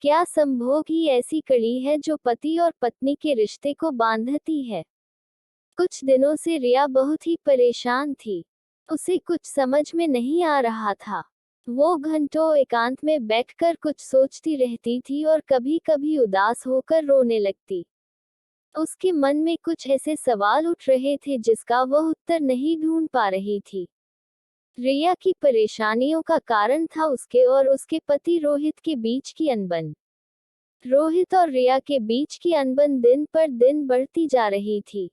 क्या संभोग ही ऐसी कड़ी है जो पति और पत्नी के रिश्ते को बांधती है? कुछ दिनों से रिया बहुत ही परेशान थी। उसे कुछ समझ में नहीं आ रहा था। वो घंटों एकांत में बैठकर कुछ सोचती रहती थी और कभी-कभी उदास होकर रोने लगती। उसके मन में कुछ ऐसे सवाल उठ रहे थे जिसका वह उत्तर नहीं ढूंढ पा रही थी। रिया की परेशानियों का कारण था उसके और उसके पति रोहित के बीच की अनबन। रोहित और रिया के बीच की अनबन दिन पर दिन बढ़ती जा रही थी।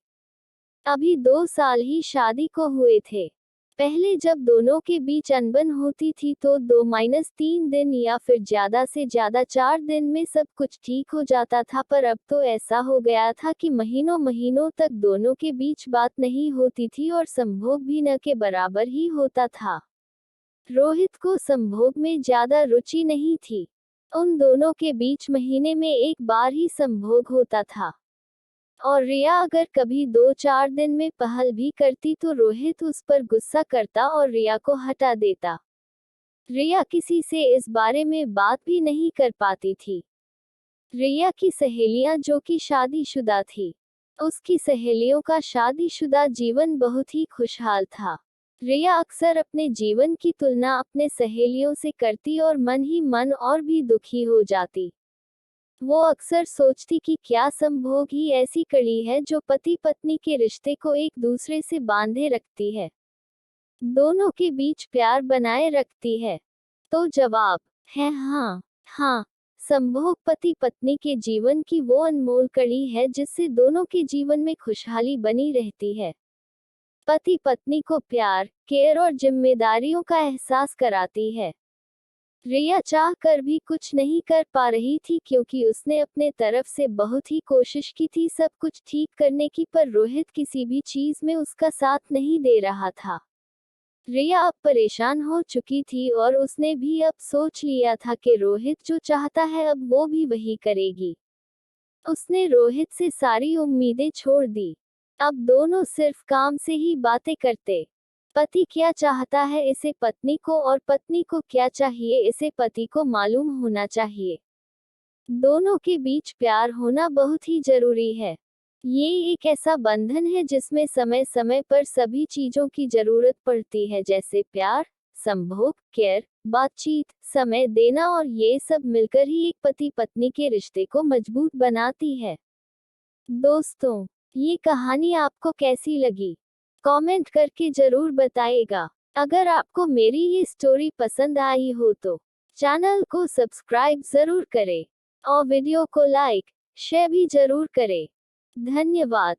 अभी 2 साल ही शादी को हुए थे। पहले जब दोनों के बीच अनबन होती थी तो 2-3 दिन या फिर ज्यादा से ज्यादा 4 दिन में सब कुछ ठीक हो जाता था, पर अब तो ऐसा हो गया था कि महीनों महीनों तक दोनों के बीच बात नहीं होती थी और संभोग भी न के बराबर ही होता था। रोहित को संभोग में ज्यादा रुचि नहीं थी। उन दोनों के बीच महीने में एक बार ही संभोग होता था। और रिया अगर कभी 2-4 दिन में पहल भी करती तो रोहित उस पर गुस्सा करता और रिया को हटा देता। रिया किसी से इस बारे में बात भी नहीं कर पाती थी। रिया की सहेलियां जो कि शादीशुदा थी, उसकी सहेलियों का शादीशुदा जीवन बहुत ही खुशहाल था। रिया अक्सर अपने जीवन की तुलना अपने सहेलियों से करती और मन ही मन और भी दुखी हो जाती। वो अक्सर सोचती कि क्या संभोग ही ऐसी कड़ी है जो पति पत्नी के रिश्ते को एक दूसरे से बांधे रखती है, दोनों के बीच प्यार बनाए रखती है। तो जवाब है हाँ। हाँ, संभोग पति पत्नी के जीवन की वो अनमोल कड़ी है जिससे दोनों के जीवन में खुशहाली बनी रहती है। पति पत्नी को प्यार, केयर और जिम्मेदारियों का एहसास कराती है। रिया चाह कर भी कुछ नहीं कर पा रही थी क्योंकि उसने अपने तरफ से बहुत ही कोशिश की थी सब कुछ ठीक करने की, पर रोहित किसी भी चीज में उसका साथ नहीं दे रहा था। रिया अब परेशान हो चुकी थी और उसने भी अब सोच लिया था कि रोहित जो चाहता है अब वो भी वही करेगी। उसने रोहित से सारी उम्मीदें छोड़ दी। अब दोनों सिर्फ काम से ही बातें करते। पति क्या चाहता है इसे पत्नी को और पत्नी को क्या चाहिए इसे पति को मालूम होना चाहिए। दोनों के बीच प्यार होना बहुत ही जरूरी है। ये एक ऐसा बंधन है जिसमें समय समय पर सभी चीजों की जरूरत पड़ती है, जैसे प्यार, संभोग, केयर, बातचीत, समय देना, और ये सब मिलकर ही एक पति पत्नी के रिश्ते को मजबूत बनाती है। दोस्तों, ये कहानी आपको कैसी लगी? कमेंट करके जरूर बताइएगा। अगर आपको मेरी ये स्टोरी पसंद आई हो तो चैनल को सब्सक्राइब जरूर करें और वीडियो को लाइक, शेयर भी जरूर करें। धन्यवाद।